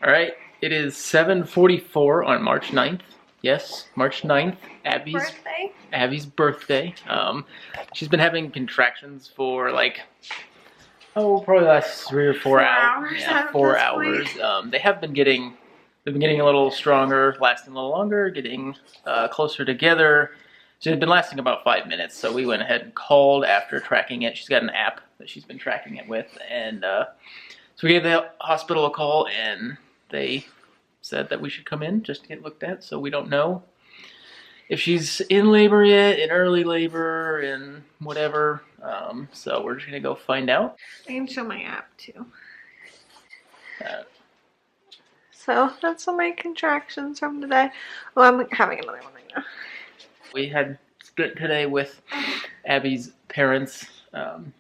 All right, it is 7:44 on March 9th. Yes, March 9th, Abby's birthday. She's been having contractions for like, probably the last 3 or 4 hours. Yeah, 4 hours. They've been getting a little stronger, lasting a little longer, getting closer together. So it had been lasting about 5 minutes, so we went ahead and called after tracking it. She's got an app that she's been tracking it with, and so we gave the hospital a call, and they said that we should come in just to get looked at. So we don't know if she's in labor yet, in early labor, and whatever. So we're just gonna go find out. I can show my app too. So that's all my contractions from today. Oh, I'm having another one right now. We had split today with Abby's parents,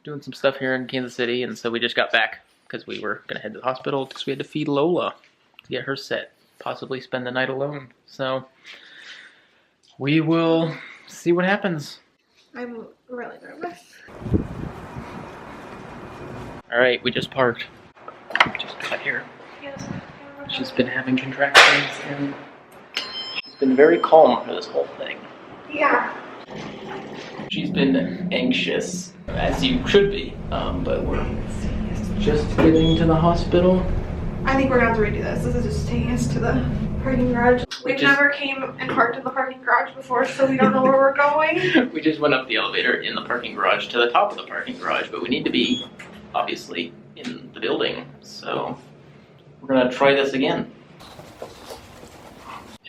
doing some stuff here in Kansas City, and so we just got back because we were gonna head to the hospital because we had to feed Lola to get her set, possibly spend the night alone. So we will see what happens. I'm really nervous. All right, we just parked. Just got here. Yes. She's been having contractions, and she's been very calm for this whole thing. Yeah. She's been anxious, as you should be, but we're just getting to the hospital. I think we're gonna have to redo this. This is just taking us to the parking garage. We've never came and parked in the parking garage before, so we don't know where we're going. We just went up the elevator in the parking garage to the top of the parking garage, but we need to be, obviously, in the building, so we're gonna try this again.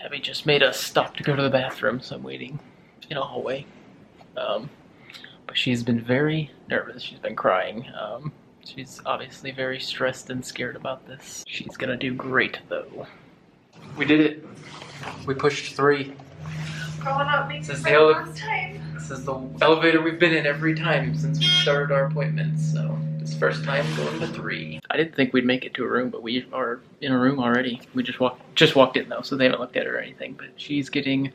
Abby just made us stop to go to the bathroom, so I'm waiting in a hallway. But she's been very nervous. She's been crying. She's obviously very stressed and scared about this. She's gonna do great, though. We did it. We pushed 3. Going up makes This is it the last time. This is the elevator we've been in every time since we started our appointments, so this is first time going to 3. I didn't think we'd make it to a room, but we are in a room already. We just walked in though, so they haven't looked at her or anything, but she's getting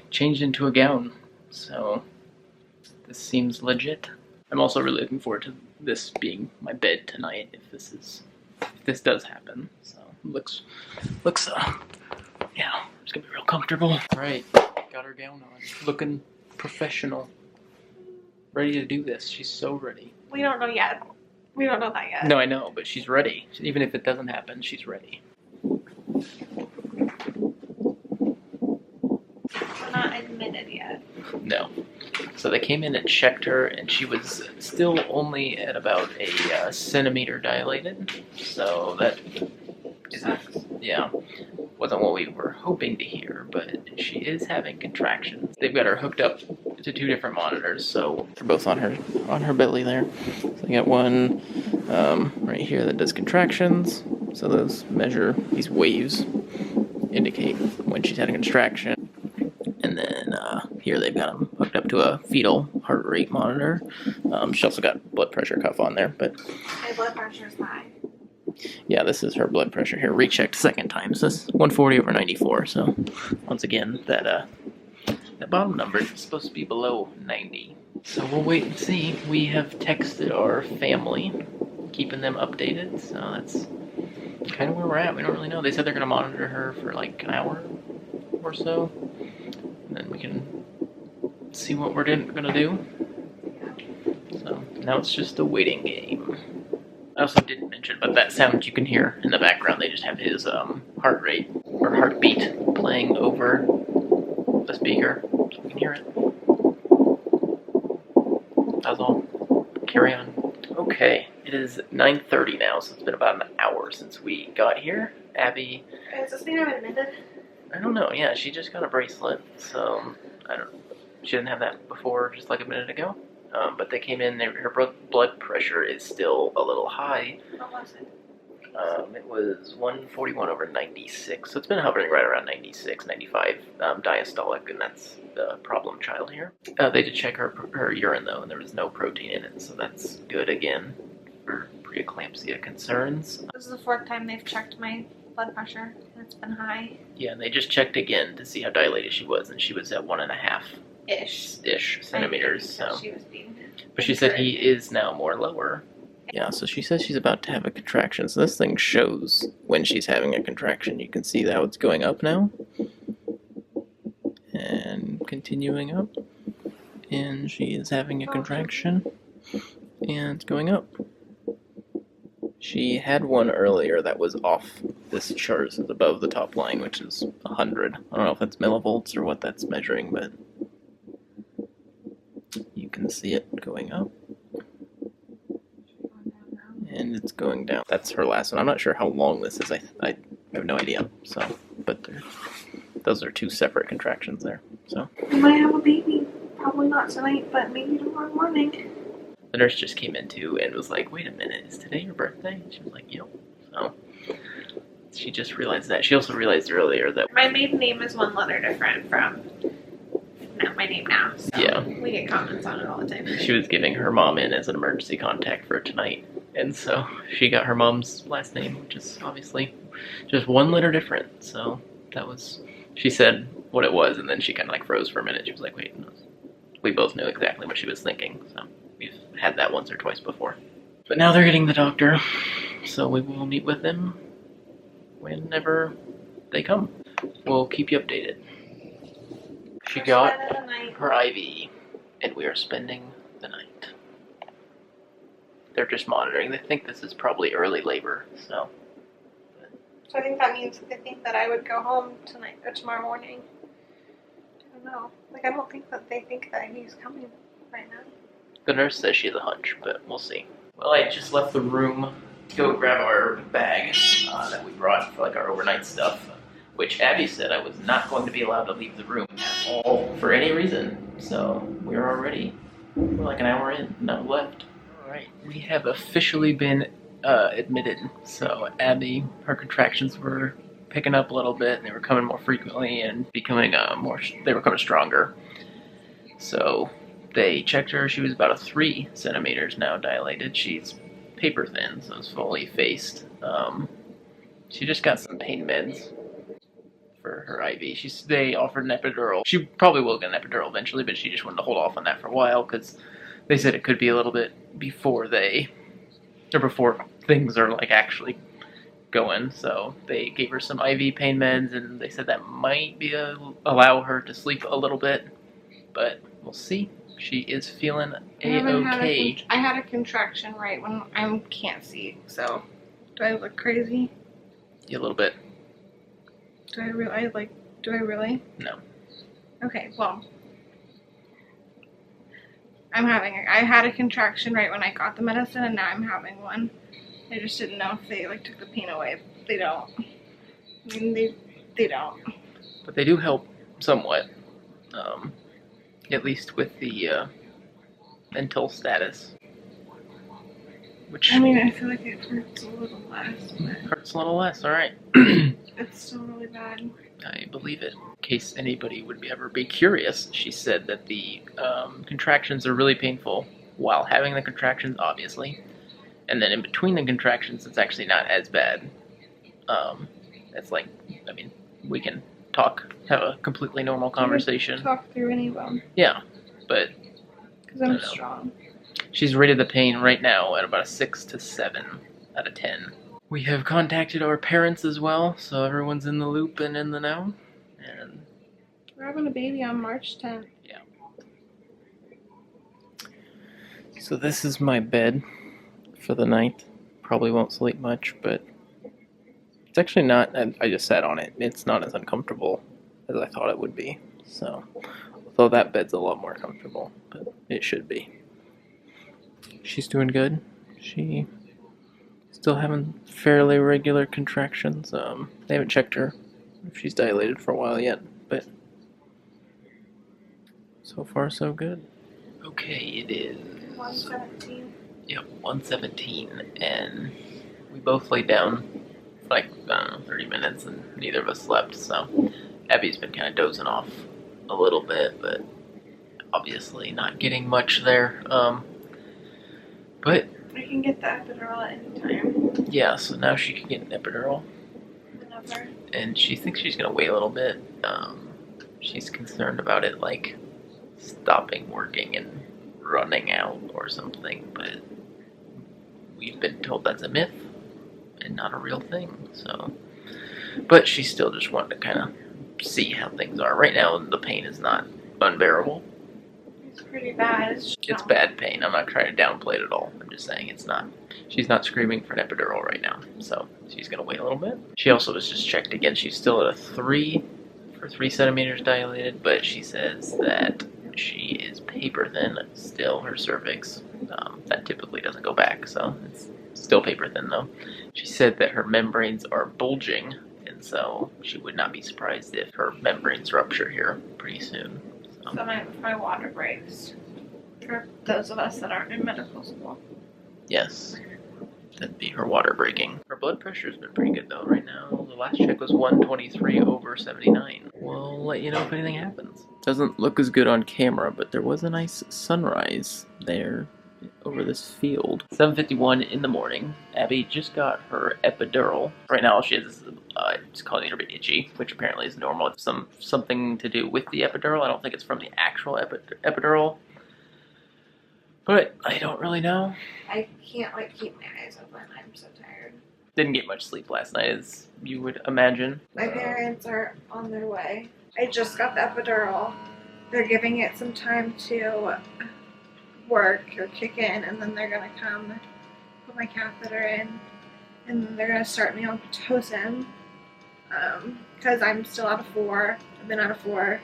changed into a gown, so this seems legit. I'm also really looking forward to this being my bed tonight if this does happen. So looks yeah, it's gonna be real comfortable. All right, got her gown on, looking professional, ready to do this. She's so ready. We don't know yet. We don't know that yet. No, I know, but she's ready. Even if it doesn't happen, she's ready. We're not admitted yet. No. So they came in and checked her, and she was still only at about a centimeter dilated. So that wasn't what we were hoping to hear, but she is having contractions. They've got her hooked up to 2 different monitors, so they're both on her belly there. So they got one right here that does contractions. So those measure these waves, indicate when she's having a contraction. And then here they've got them hooked up to a fetal heart rate monitor. She also got blood pressure cuff on there, but My blood pressure is high. yeah, this is her blood pressure here. Rechecked second time. So this is 140/94. So once again, that bottom number is supposed to be below 90. So we'll wait and see. We have texted our family, keeping them updated. So that's kind of where we're at. We don't really know. They said they're going to monitor her for like an hour or so, and then we can see what we're going to do. So now it's just a waiting game. I also didn't mention, but that sound you can hear in the background, they just have his heart rate or heartbeat playing over the speaker, so we can hear it. That's all. Carry on. Okay, it is 9:30 now, so it's been about an hour since we got here. Abby... Is this thing I'm admitted? I don't know, yeah, she just got a bracelet, so she didn't have that before, just like a minute ago. But they came in, her blood pressure is still a little high. What was it? It was 141/96, so it's been hovering right around 96, 95 diastolic, and that's the problem child here. They did check her urine though, and there was no protein in it, so that's good again for preeclampsia concerns. This is the 4th time they've checked my blood pressure, and it's been high. Yeah, and they just checked again to see how dilated she was, and she was at 1.5 ish centimeters. So, she was being but she said he is now more lower. Yeah, so she says she's about to have a contraction. So this thing shows when she's having a contraction. You can see how it's going up now. And continuing up. And she is having a contraction. And it's going up. She had one earlier that was off this chart. It's above the top line, which is 100. I don't know if that's millivolts or what that's measuring, but you can see it going up. And it's going down. That's her last one. I'm not sure how long this is. I have no idea. So, but those are two separate contractions there. So We might have a baby. Probably not tonight, but maybe tomorrow morning. the nurse just came in too and was like, "Wait a minute, is today your birthday?" And she was like, "Yep." So she just realized that. She also realized earlier that My maiden name is one letter different from my name now. So yeah, we get comments on it all the time. she was giving her mom in as an emergency contact for tonight, and so she got her mom's last name, which is obviously just one letter different. So that was. She said what it was, and then she kind of like froze for a minute. She was like, "Wait," no. We both knew exactly what she was thinking. So we've had that once or twice before. But now they're getting the doctor, so we will meet with them whenever they come. We'll keep you updated. She got her IV, and we are spending the night. They're just monitoring. They think this is probably early labor, so. So I think that means they think that I would go home tonight or tomorrow morning. I don't know. Like, I don't think that they think that he's coming right now. The nurse says she has a hunch, but we'll see. Well, I just left the room to go grab our bag that we brought for like our overnight stuff, which Abby said I was not going to be allowed to leave the room at all for any reason. So we're like an hour in, not left. All right, we have officially been admitted. So Abby, her contractions were picking up a little bit, and they were coming more frequently and becoming they were coming stronger. So they checked her. She was about 3 centimeters now dilated. She's paper thin, so it's fully effaced. She just got some pain meds for her IV. They offered an epidural. She probably will get an epidural eventually, but she just wanted to hold off on that for a while because they said it could be a little bit before things are like actually going. So they gave her some IV pain meds, and they said that might be allow her to sleep a little bit, but we'll see. She is feeling a-okay. I had a contraction right when I can't see. So do I look crazy? Yeah, a little bit. Do I really? No. Okay, well, I had a contraction right when I got the medicine, and now I'm having one. I just didn't know if they like took the pain away. They don't. I mean, they don't. But they do help somewhat, at least with the mental status. Which I mean, I feel like it hurts a little less. But hurts a little less. All right. it's still really bad. I believe it. In case anybody would ever be curious, she said that the contractions are really painful while having the contractions, obviously. And then in between the contractions, it's actually not as bad. It's like, I mean, we can have a completely normal conversation. Talk through any of them. Yeah, but because I'm strong. She's rated the pain right now at about a 6 to 7 out of 10. We have contacted our parents as well, so everyone's in the loop and in the know. And we're having a baby on March 10th. Yeah. So this is my bed for the night. Probably won't sleep much, but it's actually not. I just sat on it. It's not as uncomfortable as I thought it would be. So, although that bed's a lot more comfortable, but it should be. She's doing good. She still having fairly regular contractions. They haven't checked her if she's dilated for a while yet, but so far so good. Okay, it is 1:17. Yep, 1:17, and we both laid down for like, I don't know, 30 minutes, and neither of us slept, so Abby's been kind of dozing off a little bit, but obviously not getting much there. But I can get the epidural at any time. Yeah, so now she can get an epidural. Whenever. And she thinks she's gonna wait a little bit. She's concerned about it, like, stopping working and running out or something, but we've been told that's a myth and not a real thing. So, but she still just wanted to kind of see how things are. Right now, the pain is not unbearable. It's pretty bad. It's bad pain. I'm not trying to downplay it at all. I'm just saying it's not. She's not screaming for an epidural right now, so she's gonna wait a little bit. She also was just checked again. She's still at a 3 for 3 centimeters dilated, but she says that she is paper thin still. Her cervix, that typically doesn't go back, so it's still paper thin though. She said that her membranes are bulging, and so she would not be surprised if her membranes rupture here pretty soon. So my water breaks. For those of us that aren't in medical school. Yes, that'd be her water breaking. Her blood pressure's been pretty good though right now. The last check was 123/79. We'll let you know if anything happens. Doesn't look as good on camera, but there was a nice sunrise there over this field. 7:51 in the morning. Abby just got her epidural. Right now she has it's causing her a bit itchy, which apparently is normal. It's something to do with the epidural. I don't think it's from the actual epidural, but I don't really know. I can't keep my eyes open. I'm so tired. Didn't get much sleep last night, as you would imagine. My parents are on their way. I just got the epidural. They're giving it some time to work or kick in, and then they're gonna come put my catheter in, and then they're gonna start me on Pitocin, because I'm still out of 4. I've been out of 4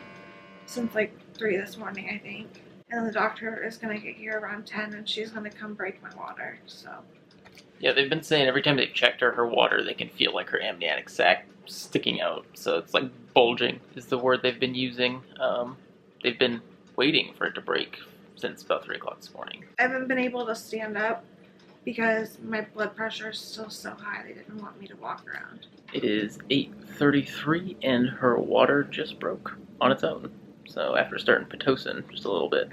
since 3 this morning, I think. And then the doctor is gonna get here around 10, and she's gonna come break my water. So yeah, they've been saying every time they've checked her water, they can feel her amniotic sac sticking out. So it's bulging is the word they've been using. They've been waiting for it to break since about 3 o'clock this morning. I haven't been able to stand up because my blood pressure is still so high. They didn't want me to walk around. It is 8:33 and her water just broke on its own. So after starting Pitocin just a little bit,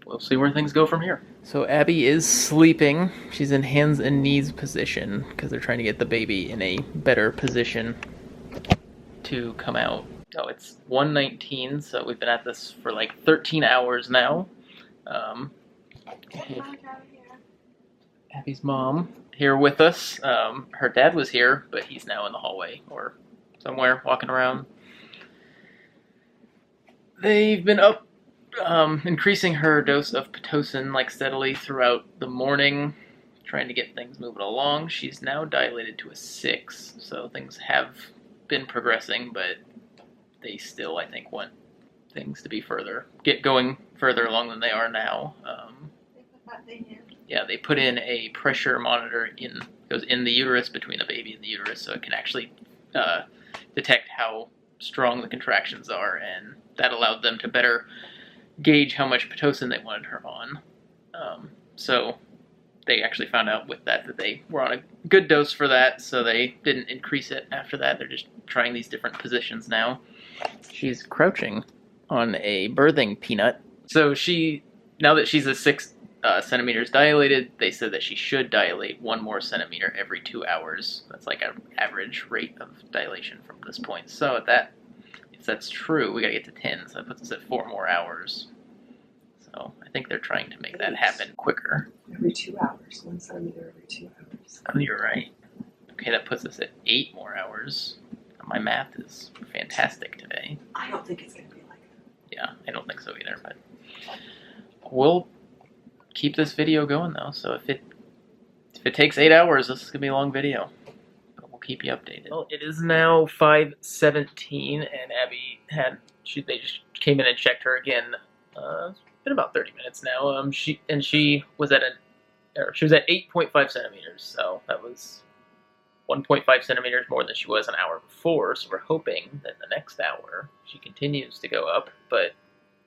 we'll see where things go from here. So Abby is sleeping. She's in hands and knees position because they're trying to get the baby in a better position to come out. Oh, it's 1:19, so we've been at this for 13 hours now. Abby's mom here with us. Her dad was here, but he's now in the hallway or somewhere walking around. They've been up increasing her dose of Pitocin steadily throughout the morning, trying to get things moving along. She's now dilated to a 6, so things have been progressing, but they still, I think, want things to be going further along than they are now. They put that thing in. Yeah, they put in a pressure monitor goes in the uterus between the baby and the uterus, so it can actually detect how strong the contractions are, and that allowed them to better gauge how much Pitocin they wanted her on. So they actually found out with that they were on a good dose for that, so they didn't increase it after that. They're just trying these different positions now. She's crouching on a birthing peanut. So now that she's a 6 centimeters dilated, they said that she should dilate 1 more centimeter every 2 hours. That's an average rate of dilation from this point. So if that's true, we gotta get to 10, so that puts us at 4 more hours. So I think they're trying to make that happen quicker. Every 2 hours, 1 centimeter every 2 hours. Oh, you're right. Okay, that puts us at 8 more hours. My math is fantastic today. I don't think it's going to be like that. Yeah, I don't think so either, but we'll keep this video going though, so if it takes 8 hours, this is going to be a long video. But we'll keep you updated. Well, it is now 5:17, and Abby they just came in and checked her again. It's been about 30 minutes now. She was at 8.5 centimeters, so that was 1.5 centimeters more than she was an hour before, so we're hoping that the next hour she continues to go up, but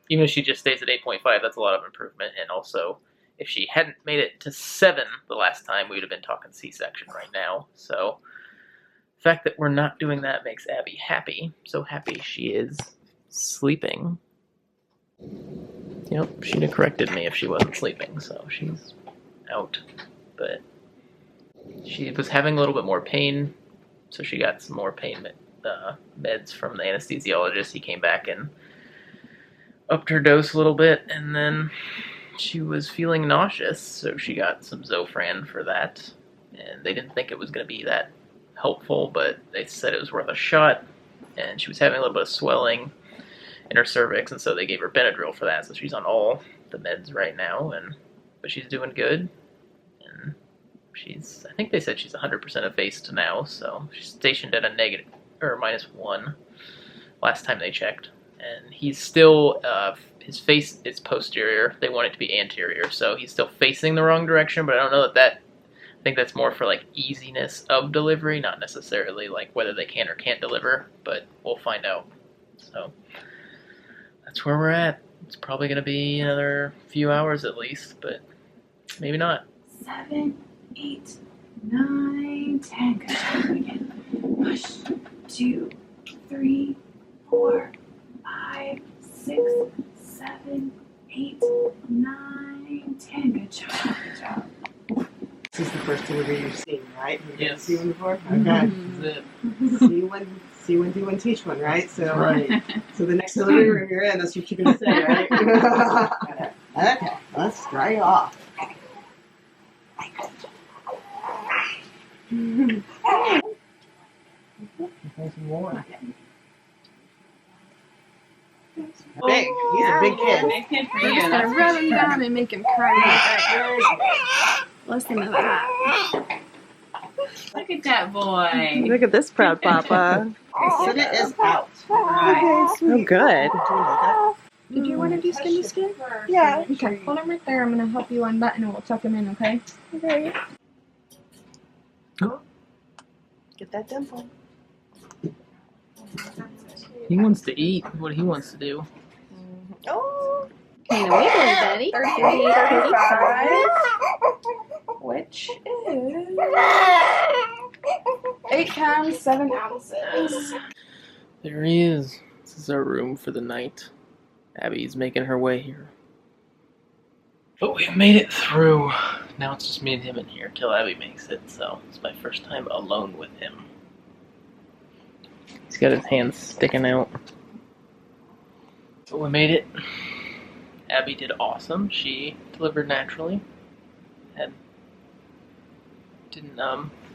even if she just stays at 8.5, that's a lot of improvement, and also, if she hadn't made it to 7 the last time, we would have been talking C-section right now, so the fact that we're not doing that makes Abby happy, so happy she is sleeping. Yep, she'd have corrected me if she wasn't sleeping, so she's out, but she was having a little bit more pain, so she got some more pain meds from the anesthesiologist. He came back and upped her dose a little bit, and then she was feeling nauseous, so she got some Zofran for that. And they didn't think it was going to be that helpful, but they said it was worth a shot. And she was having a little bit of swelling in her cervix, and so they gave her Benadryl for that. So she's on all the meds right now, but she's doing good. And I think they said she's 100% effaced now, so she's stationed at a negative or -1 last time they checked. And he's still, his face is posterior. They want it to be anterior, so he's still facing the wrong direction, but I don't know I think that's more for like easiness of delivery, not necessarily like whether they can or can't deliver, but we'll find out. So that's where we're at. It's probably going to be another few hours at least, but maybe not. 7, 8, 9, 10. Good job again. Push. 2, 3, 4, 5, 6, 7, 8, 9, 10. Good job. Good job. This is the first delivery you've seen, right? You've never Yes. seen one before? Okay. That's it. See one, do one, teach one, right? So, Right. so the next delivery room you're in, that's what you're going to say, right? Okay, let's dry you off. More. Big. He's a big kid. Big kid for We're you. just gonna That's rub for him sure. down and make him cry like that. Listen to that. Look at that boy. Look at this proud papa. Sit it is out. Right. Oh, good. Did you want to do skin to skin? Yeah. Okay, hold him right there. I'm gonna help you unbutton and we'll tuck him in, okay? Okay. Get that dimple. He wants to eat what he wants to do. Oh. Kind of wiggly, Betty. 35. Which is 8 pounds, 7 ounces. There he is. This is our room for the night. Abby's making her way here. But we've made it through. Now it's just me and him in here till Abby makes it, so it's my first time alone with him. He's got his hands sticking out. So we made it. Abby did awesome. She delivered naturally. Didn't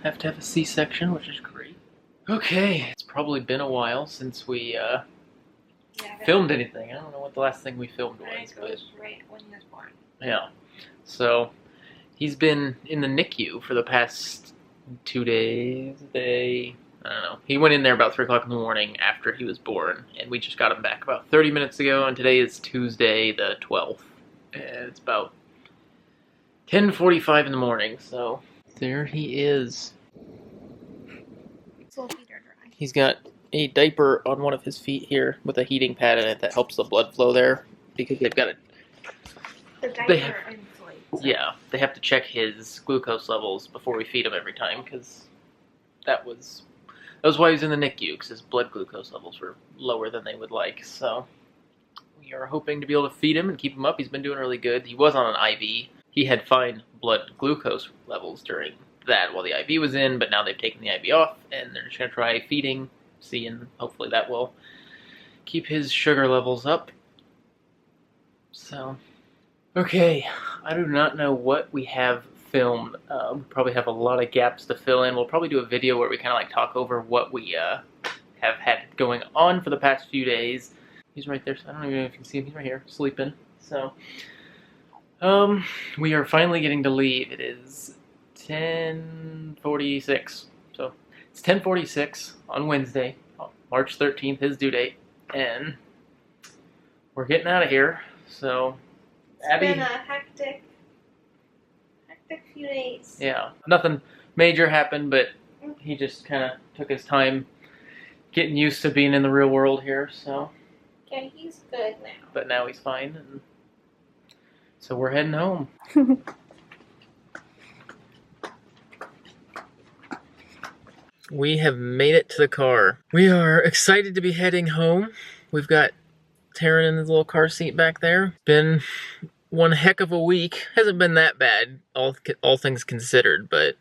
have to have a C-section, which is great. Okay, it's probably been a while since we filmed anything. I don't know what the last thing we filmed was, but right when he was born. yeah. So he's been in the NICU for the past 2 days. I don't know. He went in there about 3 o'clock in the morning after he was born, and we just got him back about 30 minutes ago, and today is Tuesday the 12th. And it's about 10:45 in the morning, so there he is. His little feet are dry. He's got a diaper on one of his feet here with a heating pad in it that helps the blood flow there, because they've got The They diaper inflates. they have to check his glucose levels before we feed him every time, because that was why he was in the NICU, because his blood glucose levels were lower than they would like. So we are hoping to be able to feed him and keep him up. He's been doing really good. He was on an IV. He had fine blood glucose levels during that while the IV was in, but now they've taken the IV off, and they're just going to try feeding, and hopefully that will keep his sugar levels up. So, okay, I do not know what we have filmed. We probably have a lot of gaps to fill in. We'll probably do a video where we kind of like talk over what we have had going on for the past few days. He's right there, so I don't even know if you can see him. He's right here, sleeping. So, we are finally getting to leave. It is 10:46. So, it's 10:46 on Wednesday, March 13th, his due date, and we're getting out of here. So, Abby, It's been a hectic few days. yeah, nothing major happened, but he just kind of took his time getting used to being in the real world here. So, Yeah, he's good now. but now he's fine, and so we're heading home. We have made it to the car. We are excited to be heading home. We've got Taryn in his little car seat back there. Been one heck of a week. Hasn't been that bad, all things considered, but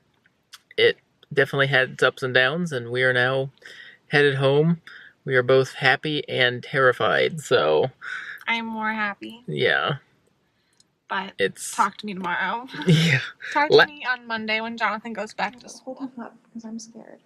it definitely had its ups and downs, and we are now headed home. We are both happy and terrified, so I'm more happy. yeah. But It's talk to me tomorrow. yeah. Talk to me on Monday when Jonathan goes back to school. Hold him up because I'm scared.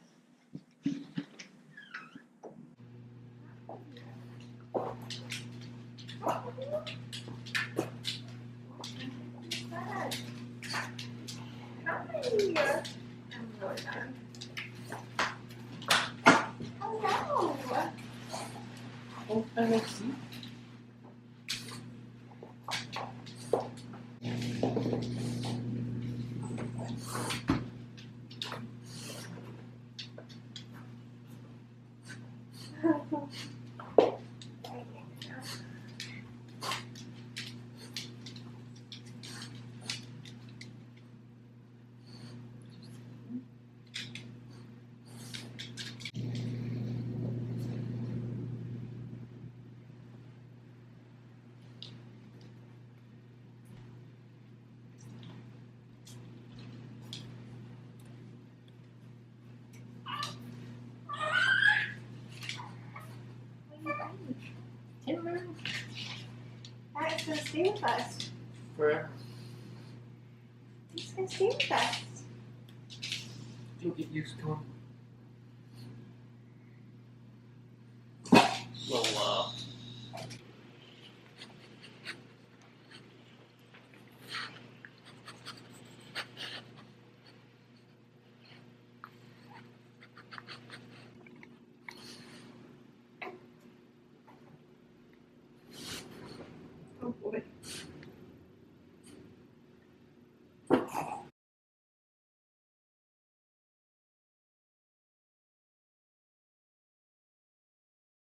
That's gonna stay with us. Forever. He's gonna stay with us. You'll get used to him. Well,